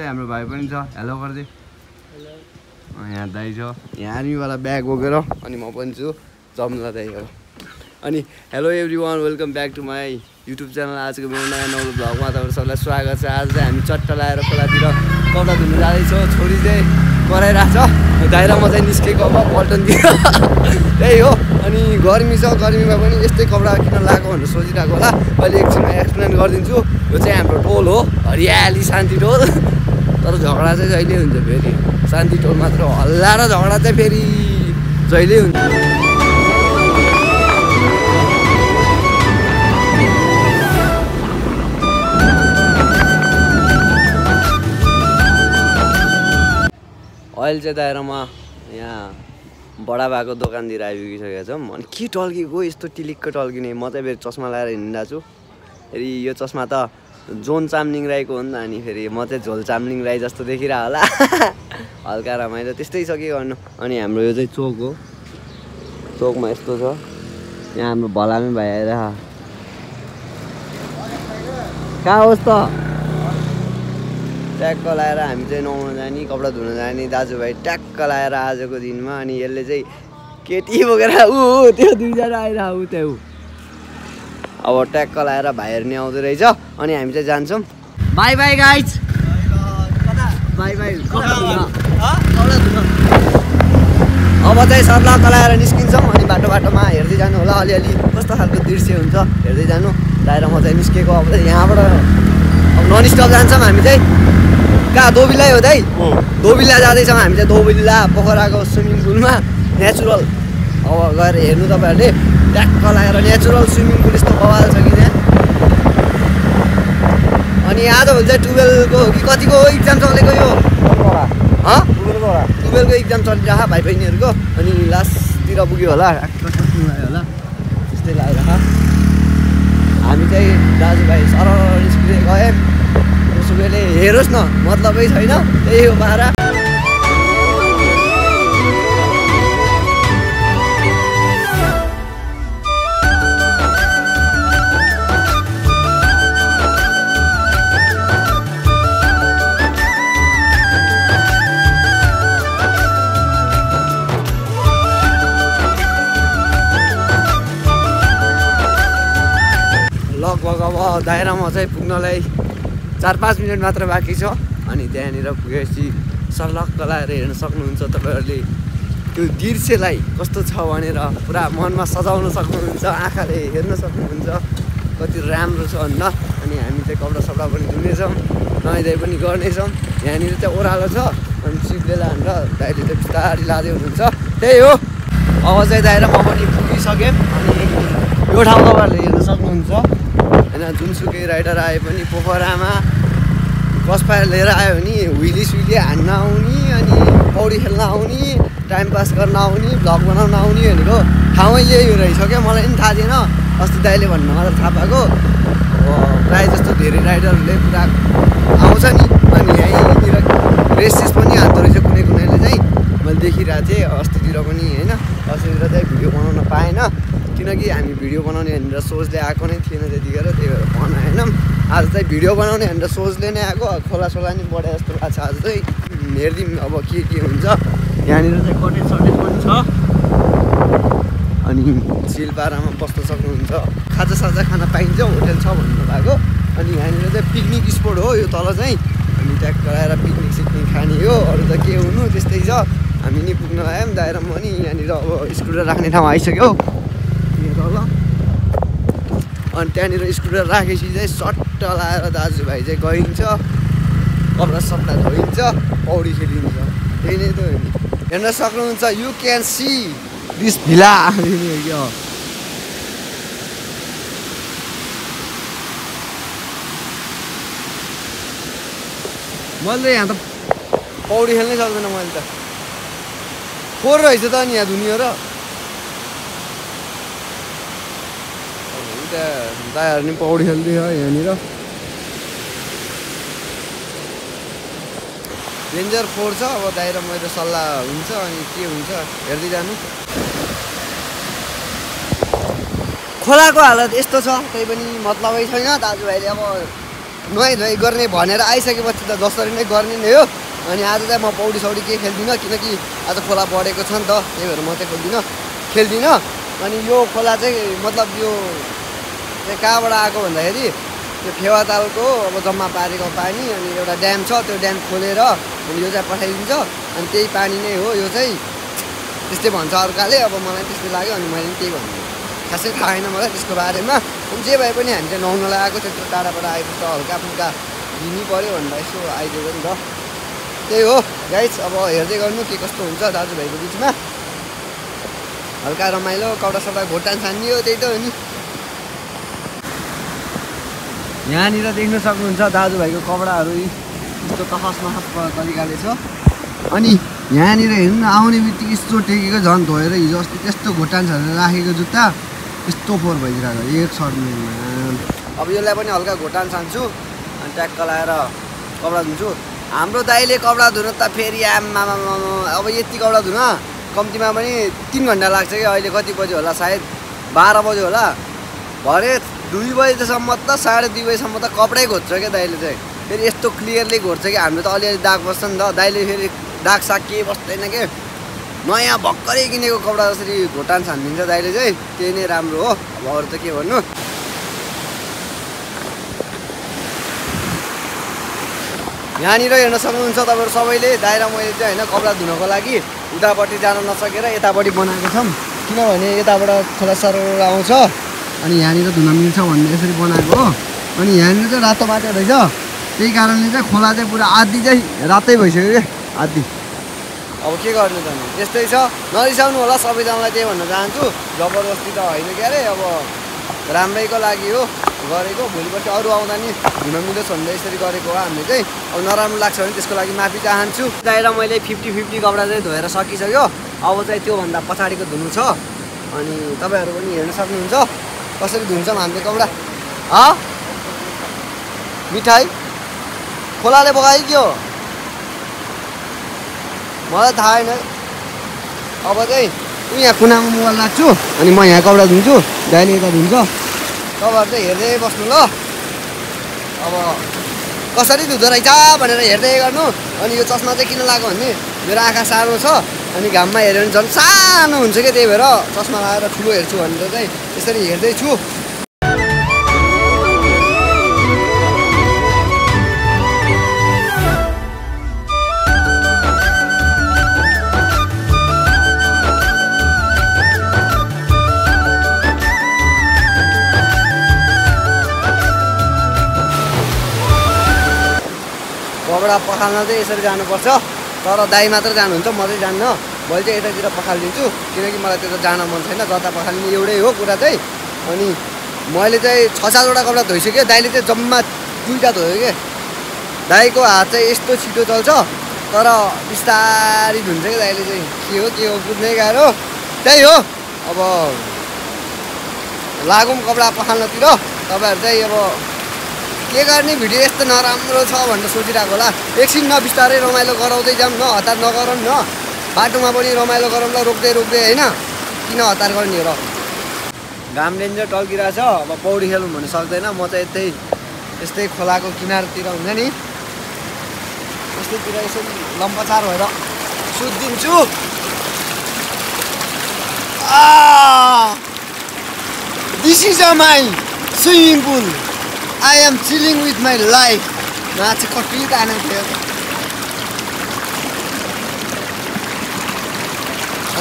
हाम्रो भाइ पनि छ हेलो गर्दै यहाँ दाइ छ यहाँ आर्मीवाला ब्याग बोकेर अनि म पनि छु जमला दाइ हो अनि hello everyone welcome back to my YouTube channel आजको मेरो नयाँ नौलो भ्लगमा तपाईँहरू सबैलाई स्वागत छ आज चाहिँ हामी चट्टा लगाएर खोलातिर कपडा धुनु जाँदैछौँ छोरी चाहिँ कराइरहेको छ दाइरा म चाहिँ निस्केको अब पल्टनतिर त्यही हो अनि गर्मी छ गर्मीमा पनि यस्तै कपडा किन लगाएको भनेर सोचिरहेको होला अहिले एकछिनमा एक्सप्लेन गरिदिन्छु यो चाहिँ हाम्रो टोल हो हरियाली शान्ति टोल तर झगडा चाहिँ जहिले हुन्छ फेरि शान्ति टोल मात्र हल्ला र झगडा चाहिँ फेरि जहिले हुन्छ अहिले चाहिँ दाइरामा यहाँ बडा भएको दोकानतिर आइपुगिसकेको छौँ अनि के टल्किएको यस्तो टिलिक्क टल्किने म चाहिँ फेरि चस्मा लगाएर हिँडिरहेको छु फेरि यो चस्मा त जोन चामलिङ राईको हो नि त अनि फेरि म चाहिँ झोल चामलिङ राई जस्तो देखिरह होला हल्का रमाइलो त्यस्तै छ के गर्नु अनि हाम्रो यो चाहिँ चोक हो चोकमा यस्तो छ यहाँ हाम्रो भलामे भाइ आइरह कहाँ होस् त ट्याक्क लाएर हामी चाहिँ नुहाउन जाने कपडा धुन जाने दाजुभाइ ट्याक्क लाएर आजको दिनमा अनि यसले चाहिँ केटी बोकेर त्यो दुईजना आइरह ऊ त्यो अब ट्याक्क लाएर भाइहरू नि आउँदो रहेछ अनि हामी चाहिँ जान्छौँ by by guys by by अब चाहिँ सर्लक्क लाएर निस्किन्छौँ अनि बाटो बाटोमा हेर्दै जानु होला अलिअलि कस्तो खालको दृश्य हुन्छ हेर्दै जानु दाइरा म चाहिँ निस्केको अब यहाँबाट अब नन स्टप जान्छौँ हामी चाहिँ कहाँ दोबिल्लै हो दाइ दोबिल्ला जाँदैछौँ हामी चाहिँ दोबिल्ला पोखराको स्विमिङ पुलमा नेचुरल अब गएर हेर्नु तपाईँहरूले ट्याक्क लगाएर नेचुरल स्विमिङ पुल यस्तो बवाल छ कि त्यहाँ अनि आजभोलि चाहिँ 12को कि कतिको इक्जाम चलेको यो 12को इक्जाम चलिरह भाइ बहिनीहरूको अनि लास्टतिर पुग्यो होला होला त्यस्तै लागेर हामी चाहिँ दाजुभाइ सरल स्कुले गयौँ सुबेले हेरोस् न मतलबै छैन त्यही हो बाह्र लगभग अब दाइरामा चाहिँ पुग्नलाई 4-5 मिनट मात्र बाँकी छ अनि त्यहाँनिर पुगेपछि सर्लक्क लगाएर हेर्न सक्नुहुन्छ तपाईँहरूले त्यो दृश्यलाई कस्तो छ भनेर पुरा मनमा सजाउन सक्नुहुन्छ आँखाले हेर्न सक्नुहुन्छ कति राम्रो छ भनेर अनि हामी चाहिँ कपडा सपडा पनि धुनेछौँ नुहाइधुवाइ पनि गर्नेछौँ यहाँनिर चाहिँ ओह्रालो छ अनि सिपले लाएर दाइले चाहिँ बिस्तारै लाँदै हुनुहुन्छ त्यही हो अब चाहिँ दाइरा म पनि पुगिसकेँ अनि यो ठाउँ तपाईँहरूले हेर्न सक्नुहुन्छ होइन जुनसुकै राइडर आए पनि पोखरामा क्रसफायर लिएर आयो भने हुइली सुइली हान्न आउने अनि पौडी खेल्न आउने टाइम पास गर्न आउने भ्लग बनाउन आउने भनेको ठाउँै यही रहेछ क्या मलाई पनि थाहा थिएन अस्ति दाइले भन्नु मात्र थाहा पाएको प्रायः जस्तो धेरै राइडरहरूले पुरा आउँछ नि अनि यहीँनिर रेसेस पनि हान्दो रहेछ कुनै कुनैले चाहिँ मैले देखिरहेको थिएँ अस्तितिर पनि होइन अस्तितिर चाहिँ भिडियो बनाउन पाएन किनकि हामी भिडियो बनाउने भनेर सोचले आएको नै थिएन त्यतिखेर त्यही भएर बनाएनौँ आज चाहिँ भिडियो बनाउने भनेर सोचले नै आएको खोलासोला नि बढे जस्तो लाग्छ आज चाहिँ हेरिदिउँ अब के हुन्छ यहाँनिर चाहिँ कटेज सटेज पनि छ अनि सिलपारामा बस्न सक्नुहुन्छ खाजासाजा खान पाइन्छ होटेल छ भन्नुभएको अनि यहाँनिर चाहिँ पिकनिक स्पोट हो यो तल चाहिँ अनि ट्याक्क लगाएर पिकनिक सिकनिक खाने हो अरू त के हुनु त्यस्तै छ हामी नि पुग्न आयौँ दाइरा पनि यहाँनिर अब स्कुटर राख्ने ठाउँ आइसक्यो अनि त्यहाँनिर स्कुटर राखेपछि चाहिँ सट्ट लाएर दाजुभाइ चाहिँ गइन्छ कपडा सपडा धोइन्छ पौडी खेलिन्छ त्यही नै त हो नि हेर्न सक्नुहुन्छ यु क्यान सी दिस भिला मैले यहाँ त पौडी खेल्नै सक्दैन मैले त फोहोर रहेछ त अनि यहाँ दुनियाँ र दाइहरू नि पौडी खेल्दै छ यहाँनिर डेन्जर फोहोर छ अब दाइरा मेरो सल्लाह हुन्छ अनि के हुन्छ हेर्दै जानु खोलाको हालत यस्तो छ त्यही पनि मतलबै छैन दाजुभाइले अब नुहाइ गर्ने भनेर आइसकेपछि त जसरी नै गर्ने नै हो। अनि आज चाहिँ म पौडी सौडी केही खेल्दिनँ किनकि आज खोला बढेको छ नि त, त्यही भएर म चाहिँ खेल्दिनँ। अनि यो खोला चाहिँ मतलब यो चाहिँ कहाँबाट आएको भन्दाखेरि त्यो फेवातालको अब जम्मा पारेको पानी अनि एउटा ड्याम छ, त्यो ड्याम खोलेर अनि यो चाहिँ पठाइदिन्छ। अनि त्यही पानी नै हो यो चाहिँ, त्यस्तै भन्छ अर्काले। अब मलाई त्यस्तै लाग्यो अनि मैले पनि त्यही भन्छु, खासै थाहा छैन मलाई त्यसको बारेमा। अनि जे भए पनि हामी चाहिँ नुहाउनलाई आएको, त्यत्रो टाढाबाट आएको त हल्का फुल्का लिनु पऱ्यो भनेर यसो आइदिएको नि त। त्यही हो गाइस, अब हेर्दै गर्नु के कस्तो हुन्छ दाजुभाइको बिचमा। हल्का रमाइलो कपडा घोटान छानियो, त्यही त हो नि। यहाँनिर देख्न सक्नुहुन्छ दाजुभाइको कपडाहरू यस्तो तहस नहस तरिकाले छ। अनि यहाँनिर हेर्नु न, आउने बित्तिकै यस्तो टेकेको झन् धोएर हिजो अस्ति त्यस्तो घोटान छरेर राखेको जुत्ता यस्तो फोहोर भइदिरहेको एक सर्टमा। अब यसलाई पनि हल्का घोटान छान्छु अनि ट्याक्क लाएर कपडा धुन्छु। हाम्रो दाइले कपडा धुन त फेरि आमामा अब यति कपडा धुन कम्तीमा पनि 3 घन्टा लाग्छ कि। अहिले कति बज्यो होला, सायद 12 बज्यो होला। भरे 2 बजीसम्म त 2:30 बजीसम्म त कपडै घोच्छ क्या दाइले चाहिँ। फेरि यस्तो क्लियरली घोच्छ कि हाम्रो त अलिअलि दाग बस्छ नि त, दाइले फेरि दाग साग केही बस्दैन के। नयाँ भर्खरै किनेको कपडा जसरी घोटान छानिदिन्छ दाइले चाहिँ, त्यही नै राम्रो हो। अब अरू त के भन्नु। यहाँनिर हेर्न सक्नुहुन्छ तपाईँहरू सबैले, दाइ र मैले चाहिँ होइन कपडा धुनको लागि उतापट्टि जान नसकेर यतापट्टि बनाएको छौँ, किनभने यताबाट खोला सरोवर आउँछ अनि यहाँनिर धुन मिल्छ भन्ने यसरी बनाएको हो। अनि यहाँनिर चाहिँ रातो माटो रहेछ, त्यही कारणले चाहिँ खोला चाहिँ पुरा आधी चाहिँ रातै भइसक्यो क्या, आधी। अब के गर्नु त, त्यस्तै छ। नरिसाउनु होला सबैजनालाई, त्यही भन्न चाहन्छु। जबरजस्ती त होइन क्या अरे, अब राम्रैको लागि हो गरेको। भोलिपर्सि अरू आउँदा नि धुन मिलोस् भनेर यसरी गरेको हो हामीले चाहिँ। अब नराम्रो लाग्छ भने त्यसको लागि माफी चाहन्छु। दाइ र मैले 50-50 कपडा चाहिँ धोएर सकिसक्यो। अब चाहिँ त्योभन्दा पछाडिको धुनु छ। अनि तपाईँहरू पनि हेर्न सक्नुहुन्छ कसरी धुन्छौँ हामीले कपडा। मिठाई खोलाले बगायो के हो मलाई थाहा छैन। अब चाहिँ यहाँ कुनामा मोबाइल राख्छु अनि म यहाँ कपडा धुन्छु, दाइले यता धुन्छ। तपाईँहरू चाहिँ हेर्दै बस्नु ल। अब कसरी धुँदो रहेछ भनेर हेर्दै गर्नु। अनि यो चस्मा चाहिँ किन लगाएको भने मेरो आँखा सानो छ अनि घाममा हेऱ्यो भने झन् सानो हुन्छ क्या, त्यही भएर चस्मा लगाएर ठुलो हेर्छु भनेर चाहिँ यसरी हेर्दैछु। कपडा पखाल्न चाहिँ यसरी जानुपर्छ, तर दाइ मात्र जानुहुन्छ, म चाहिँ जान्न। मैले चाहिँ यतातिर पखालिदिन्छु किनकि मलाई त्यो त जान मन छैन, जता पखालिने एउटै हो कुरा चाहिँ। अनि मैले चाहिँ 6-7वटा कपडा धोइसकेँ, दाइले चाहिँ जम्मा 2टा धोयो क्या। दाइको हात चाहिँ यस्तो छिटो चल्छ तर बिस्तारै धुन्छ क्या दाइले चाहिँ। के हो बुझ्नै गाह्रो। त्यही हो। अब लागौँ कपडा पखाल्नतिर। तपाईँहरू चाहिँ अब के गर्ने, भिडियो यस्तो नराम्रो छ भनेर सोचिरहेको होला। एकछिन न बिस्तारै रमाइलो गराउँदै जाऊँ न, हतार नगरौँ न। बाटोमा पनि रमाइलो गरौँ ल, रोक्दै होइन, किन हतार गर्ने र। घाम डेन्जर टल्किरहेछ। अब पौडी खेलौँ भन्नु सक्दैन। म चाहिँ यस्तै खोलाको किनारतिर हुन्छ नि, यस्तैतिर यसरी लम्पचार भएर सुत्दिन्छु। This is my swimming pool. I am chilling with my life. माछा कति ताने थियो।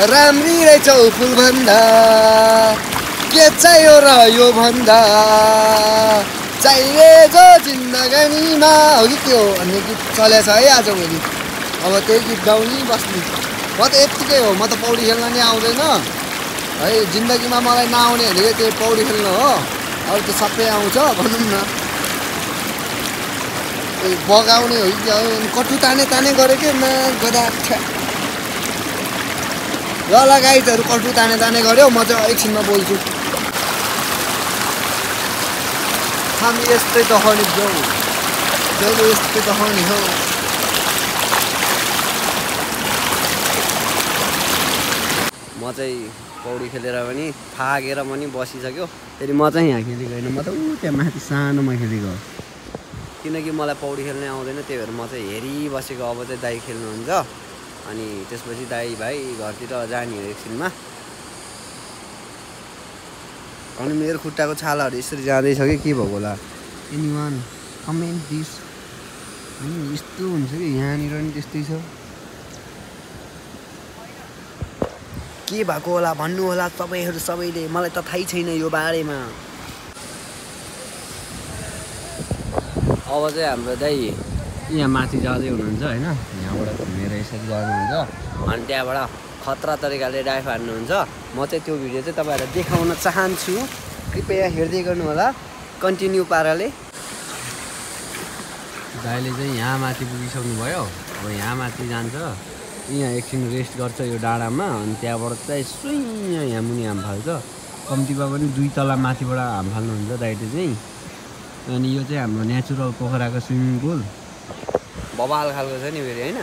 राम्री रहेछ फुल भन्दा के चाहियो र यो भन्दा चाहिए जो जिन्दगानीमा हो कि त्यो भन्ने गीत चलेको छ है आजभोलि। अब त्यही गीत गाउने बस्ने। म त यत्तिकै हो, म त पौडी खेल्न नि आउँदैन है। जिन्दगीमा मलाई नआउने भनेको त्यो पौडी खेल्न हो, अरू त सबै आउँछ भनौँ न। बगाउने हो कि कटु ताने गऱ्यो कि गदा ल गाइजहरू, कटु ताने गऱ्यो। म चाहिँ एकछिनमा बोल्छु। हामी यस्तै दहनी जाउँ, यस्तै दहनी हो। म चाहिँ पौडी खेलेर पनि थाकेर पनि बसिसक्यो। फेरि म चाहिँ यहाँ खेलेको होइन, म त त्यहाँ माथि सानोमा खेलेको हो। किनकि मलाई पौडी खेल्नै आउँदैन, त्यही भएर म चाहिँ हेरिबसेको। अब चाहिँ दाइ खेल्नुहुन्छ अनि त्यसपछि दाइ भाइ घरतिर जाने हो एकछिनमा। अनि मेरो खुट्टाको छालाहरू यसरी जाँदैछ कि के भएको होला। एनीवान कमेन्ट दिस। अनि यस्तो हुन्छ कि यहाँनिर नि त्यस्तै छ। के भएको होला भन्नु होला तपाईँहरू सबैले, मलाई त थाहै छैन यो बारेमा। अब चाहिँ हाम्रो दाइ यहाँ माथि जाँदै हुनुहुन्छ होइन, यहाँबाट घुमेर यसरी जानुहुन्छ अनि त्यहाँबाट खतरा तरिकाले डाइभ हान्नुहुन्छ। म चाहिँ त्यो भिडियो चाहिँ तपाईँहरूलाई देखाउन चाहन्छु, कृपया हेर्दै गर्नु होला कन्टिन्यू पाराले। दाइले चाहिँ यहाँ माथि पुगिसक्नु भयो, अब यहाँ माथि जान्छ, यहाँ एकछिन रेस्ट गर्छ यो डाँडामा, अनि त्यहाँबाट चाहिँ सुइँ यहाँ मुनि हाम फाल्छ। कम्तीमा पनि 2 तला माथिबाट हाम फाल्नुहुन्छ दाइले चाहिँ। अनि यो चाहिँ हाम्रो नेचुरल पोखराको स्विमिङ पुल बबाल खालको छ नि फेरि होइन।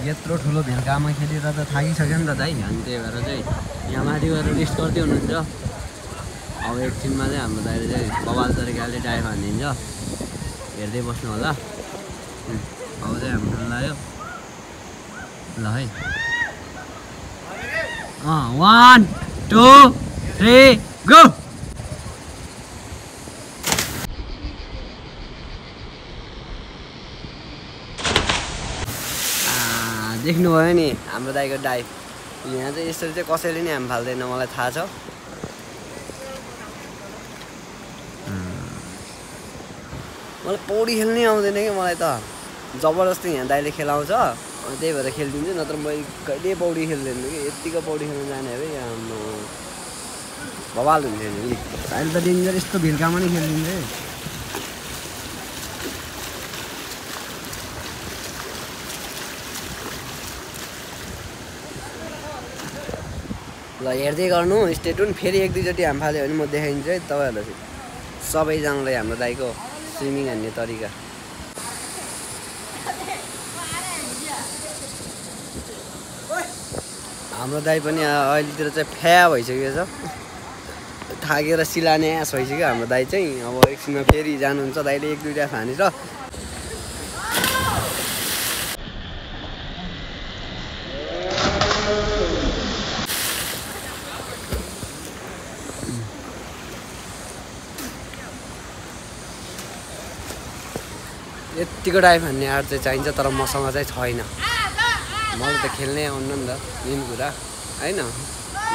यत्रो ठुलो भेलकामा खेलेर त थाकिसक्यो नि त दाइ, अनि त्यही भएर चाहिँ यहाँ माथि गएर रेस्ट गर्दै हुनुहुन्छ। अब एकछिनमा चाहिँ हाम्रो दाइले चाहिँ बबाल तरिकाले डाइभ हानिदिन्छ, हेर्दै बस्नु होला। अब चाहिँ हाम्रो लाग्यो ल है। 1 2 3 गो। देख्नुभयो नि हाम्रो दाइको डाइभ। यहाँ चाहिँ यसरी चाहिँ कसैले नि हाम फाल्दैन, मलाई थाहा छ। मलाई पौडी खेल्नै आउँदैन कि, मलाई त जबरजस्ती यहाँ दाइले खेलाउँछ, अनि त्यही भएर खेलिदिन्छु, नत्र म कहिले पौडी खेल्दैन कि। यत्तिको पौडी खेल्न जाने अरे यहाँ बवाल हुन्थ्यो नि। अहिले त डेन्जर यस्तो भिलकामा नै खेलिदिन्छ। ल हेर्दै गर्नु, स्टे ट्युन। फेरि 1 2 चोटि हाम फाल्यो भने म देखाइदिन्छु है तपाईँहरूलाई सबैजनालाई हाम्रो दाइको स्विमिङ हान्ने तरिका। हाम्रो दाइ पनि अहिलेतिर चाहिँ फ्या भइसकेको छ, थाकेर शिलान्यास भइसक्यो हाम्रो दाइ चाहिँ। अब एकछिनमा फेरि जानुहुन्छ दाइले 1 2 टा फानेर। यत्तिको डाइभ हान्ने आर्ट चाहिँ चाहिन्छ, तर मसँग चाहिँ छैन। मलाई त खेल्नै आउनु नि त मेन कुरा होइन।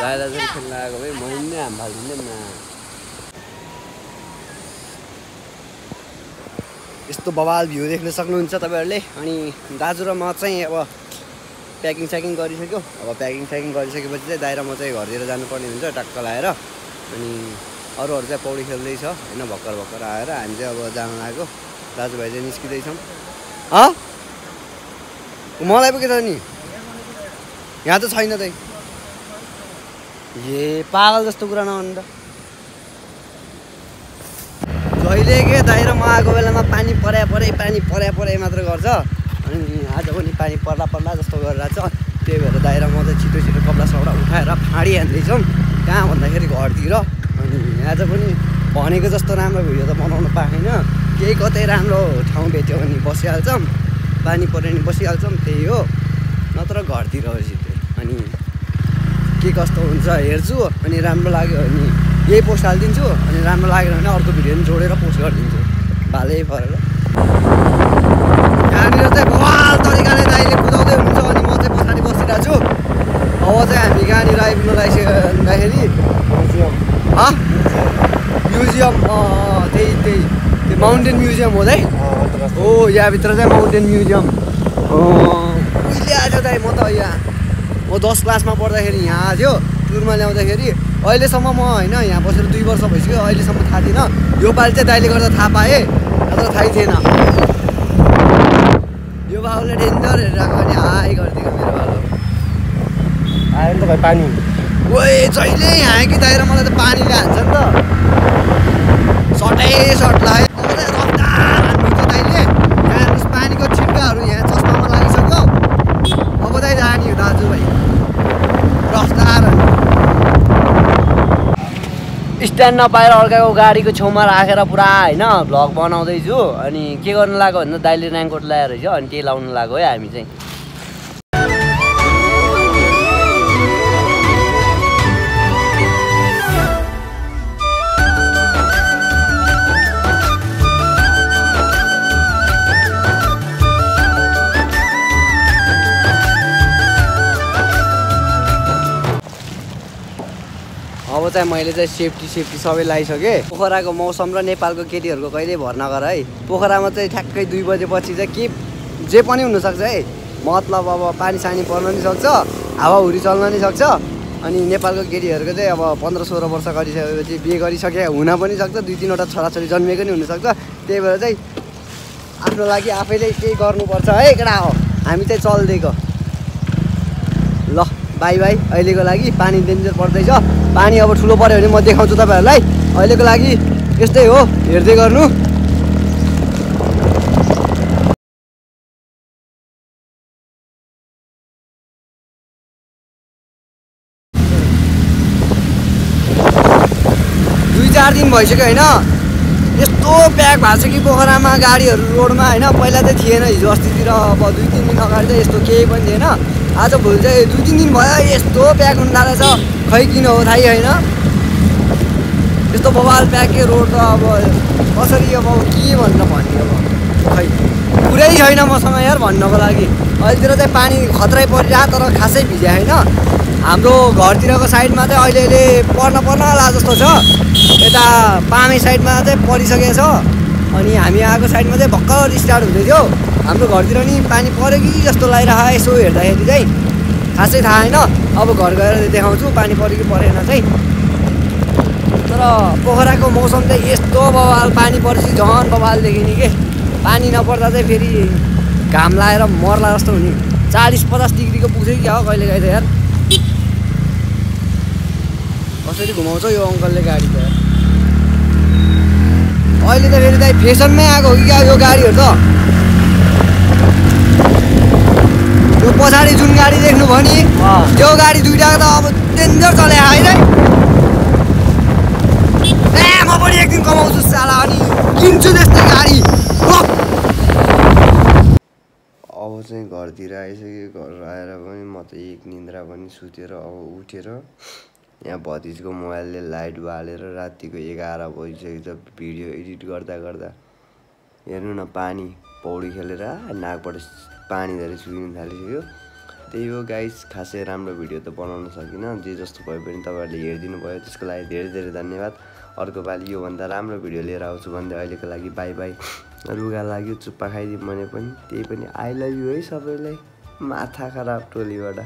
दाइलाई चाहिँ खेल्न आएको भए म नै हाम फालिदिन्थेँ नि। यस्तो बवाल भ्यू देख्न सक्नुहुन्छ तपाईँहरूले। अनि दाजु र म चाहिँ अब प्याकिङ स्याकिङ गरिसक्यो। अब प्याकिङ स्याकिङ गरिसकेपछि चाहिँ दाइ र म चाहिँ घरतिर जानुपर्ने हुन्छ टक्क लाएर। अनि अरूहरू चाहिँ पौडी खेल्दैछ होइन, भर्खर भर्खर आएर। हामी चाहिँ अब जान लाग्यो, दाजुभाइ चाहिँ निस्किँदैछौँ। मलाई पो के त नि यहाँ त छैन त। ए पागल जस्तो कुरा नभन्नु त। जहिले के दाइ र म आएको बेलामा पानी पराइ मात्र गर्छ, अनि आज पनि पानी पर्ला जस्तो गरिरहेको छ। त्यही भएर दाइ र म चाहिँ छिटो कपडा सपडा उठाएर फाँडिहाल्दैछौँ कहाँ भन्दाखेरि घरतिर। अनि आज पनि भनेको जस्तो राम्रो भिडियो त बनाउनु पाएन, केही कतै राम्रो ठाउँ भेट्यो भने बसिहाल्छौँ, पानी पऱ्यो भने बसिहाल्छौँ, त्यही हो। नत्र घरतिर हो सिधै। अनि के कस्तो हुन्छ हेर्छु, अनि राम्रो लाग्यो भने यही पोस्ट हालिदिन्छु, अनि राम्रो लागेन भने अर्को भिडियो पनि जोडेर पोस्ट गरिदिन्छु भालै परेर। यहाँनिर चाहिँ बवाल तरिकाले दाइले कुदाउँदै हुनुहुन्छ, अनि म चाहिँ पछाडि बसिरहेको छु। अब चाहिँ हामी कहाँनिर आइपुग्नु लागिसक्दाखेरि म्युजियम, त्यही माउन्टेन म्युजियम हो दाइ। हो यहाँभित्र चाहिँ माउन्टेन म्युजियम उहिले आएको दाइ। म त यहाँ 10 क्लासमा पढ्दाखेरि यहाँ आयो टुरमा ल्याउँदाखेरि। अहिलेसम्म म होइन यहाँ बसेर 2 वर्ष भइसक्यो, अहिलेसम्म थाहा थिएन। योपालि चाहिँ दाइले गर्दा थाहा पाएँ, नत्र थाहै थिएन। यो बाबुले डेन्जर हेरिरहेको अनि हाई गरिदिएको मेरो बाबु। आयो नि त भाइ पानी। ओए जहिले यहाँ कि दाइ र मलाई त पानीले हान्छ नि त। सर्ट लाग्यो। अब चाहिँ रफ्तार हान्नुहुन्छ दाइले। यहाँ पानीको छिट्काहरू यहाँ चस्मामा लागिसक्यो। अब चाहिँ जाने हो दाजुभाइ, रफ्तार। स्ट्यान्ड नपाएर अर्काको गाडीको छेउमा राखेर पुरा होइन भ्लग बनाउँदैछु। अनि के गर्नु लाग्यो भन्दा दाइले ऱ्याङ्कोट ल्याएर रहेछ अनि त्यही लाउनु लाग्यो है हामी चाहिँ। अब चाहिँ मैले चाहिँ सेफ्टी सबै लगाइसकेँ। पोखराको मौसम र नेपालको केटीहरूको कहिल्यै भर नगर है। पोखरामा चाहिँ ठ्याक्कै 2 बजेपछि चाहिँ के जे पनि हुनसक्छ है। मतलब अब पानी सानी पर्न नि सक्छ, हावाहुरी चल्न नि सक्छ। अनि नेपालको केटीहरूको चाहिँ अब 15-16 वर्ष गरिसकेपछि बिहे गरिसके हुन पनि सक्छ, 2-3वटा छोराछोरी जन्मेको नि हुनसक्छ। त्यही भएर चाहिँ आफ्नो लागि आफैले केही गर्नुपर्छ है केटा हो। हामी चाहिँ चल्दिएको ल बाई बाई। अहिलेको लागि पानी डेन्जर पर्दैछ। पानी अब ठुलो पऱ्यो भने म देखाउँछु तपाईँहरूलाई। अहिलेको लागि यस्तै हो, हेर्दै गर्नु। दुई 4 दिन भइसक्यो होइन, यस्तो प्याक भएको छ कि पोखरामा गाडीहरू रोडमा होइन। पहिला चाहिँ थिएन, हिजो अस्तितिर अब 2-3 दिन अगाडि चाहिँ यस्तो केही पनि थिएन। आज भोलि चाहिँ 2-3 दिन भयो यस्तो प्याक हुन थालेछ। खै किन हो थाहै होइन, यस्तो बवाल प्याके रोड त अब कसरी अब के भनेर भन्ने अब खै पुरै छैन मसँग यार भन्नको लागि। अहिलेतिर चाहिँ पानी खतरै परिरहेको तर खासै भिजे होइन। हाम्रो घरतिरको साइडमा चाहिँ अहिले पर्न ला जस्तो छ। यता पामे साइडमा चाहिँ परिसकेको छ। अनि हामी आएको साइडमा चाहिँ भर्खर स्टार्ट हुँदै थियो। हाम्रो घरतिर नि पानी पऱ्यो कि जस्तो लागिरहेको, यसो हेर्दाखेरि चाहिँ खासै थाहा होइन। अब घर गएर देखाउँछु पानी पऱ्यो कि परेन चाहिँ। तर पोखराको मौसम चाहिँ यस्तो बवाल, पानी परेपछि झन् बवाल देखिने के। पानी नपर्दा चाहिँ फेरि घाम लाएर मर्ला जस्तो हुने। 40-50 डिग्रीको पुग्छ क्या हो कहिले काहीँ त यार। कसरी घुमाउँछ यो अङ्कलले गाडी त यार। अहिले त फेरि दाइ फेसनमै आएको हो कि क्या यो गाडीहरू त। यो पछाडि जुन गाडी देख्नुभयो नि त्यो गाडी दुइटाको त अब डेन्जर चले होइन। ए म पनि एक दिन कमाउँछु साला अनि किन्छु त्यस्तै गाडी। अब चाहिँ घरतिर आइसक्यो। घर आएर पनि म त एक निन्द्रा पनि सुतेर अब उठेर यहाँ भतिजको मोबाइलले लाइट बालेर रातिको 11 बजिसकेको छ। भिडियो एडिट गर्दा हेर्नु न पानी पौडी खेलेर नाकबाट पानी धेरै सुकिन थालिसक्यो। त्यही हो गाइस, खासै राम्रो भिडियो त बनाउन सकिनँ। जे जस्तो भए पनि तपाईँहरूले हेरिदिनु भयो, त्यसको लागि धेरै धन्यवाद। अर्को पालि योभन्दा राम्रो भिडियो लिएर आउँछु भन्दै अहिलेको लागि बाई बाई। रुगा लाग्यो चुप्पा खाइदिउँ भने पनि त्यही पनि आई लभ यु है सबैलाई माथा खराब टोलीबाट।